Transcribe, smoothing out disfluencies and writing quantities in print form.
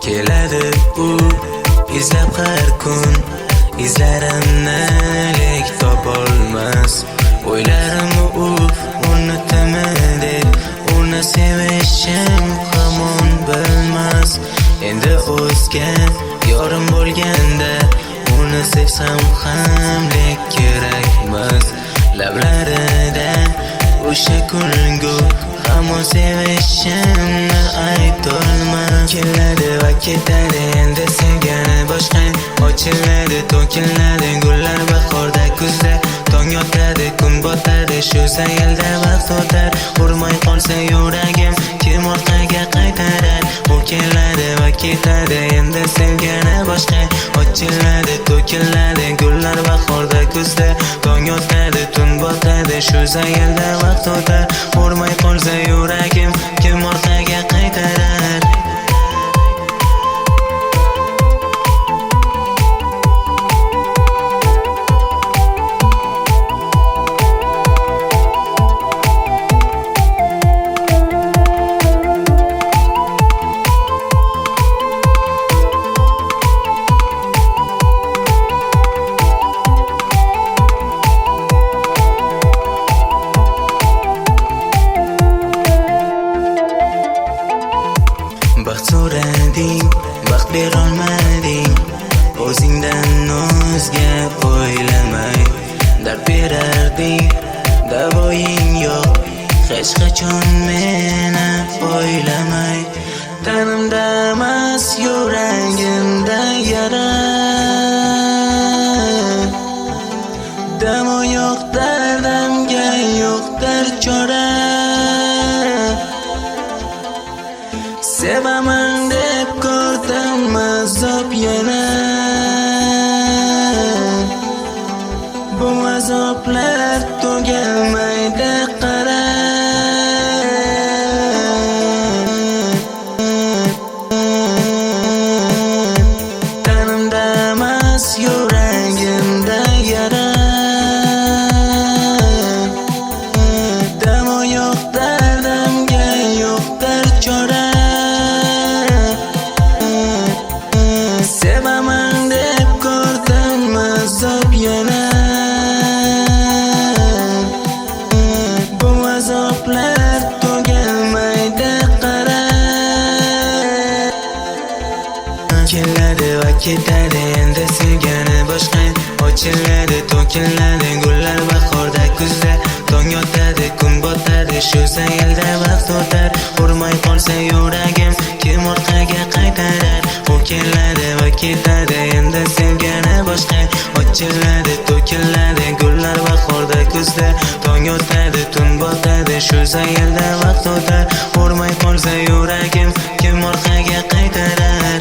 keladi u izlab har kun. Izlarimni lek topolmas, o'ylarim unutimi deb uni sevishim hamon bilmas. Endi o'zga yorim bo'lganda uni sevsam ham lek kerakmas. Lablarida o'sha kulgu hamon sevishimni aytolmas. Keladi va ketadi endi sevgani boshqa, ochiladi to'kiladi gullar bahorda kuzda. Tong otadi kun botadi shu zaylda vaqt o'tar. Urmay qolsa yuragim kim orqaga qaytarar. U keladi va ketadi endi sevgani boshqa, ochiladi to'kiladi gullar bahorda kuzda. Tong otadi tun botadi shu zaylda vaqt o'tar. Urmay qolsa yuragim kim orqaga qaytarar. Baxt so'rading, baxt berolmading, o'zingdan o'zga o'ylamay. Dard berarding, davoying yo'q, hech qachon meni o'ylamay. Tanimda emas yuragimda yara, damo yo'q dardimga yo'qdir chora. Sevaman deb ko'rdim azob yana, bu azoblar tugalmaydi qara. Tanimda emas yuragimda yara, damo yo'q dardimga yo'qdir chora. Sevaman deb ko'rdim azob yana, bu azoblar tugalmaydi qara. Keladi va ketadi endi sevgani boshqa, ochiladi to'kiladi gullar bahorda kuzda. Tong otadi kun botadi shu zaylda vaqt o'tar. Urmay qolsa yuragim kim orqaga qaytarar. U keladi va ketadi endi sevgani boshqa, ochiladi to'kiladi gullar bahorda kuzda. Tong otadi tun botadi shu zaylda vaqt o'tar. Urmay qolsa yuragim kim orqaga qaytarar.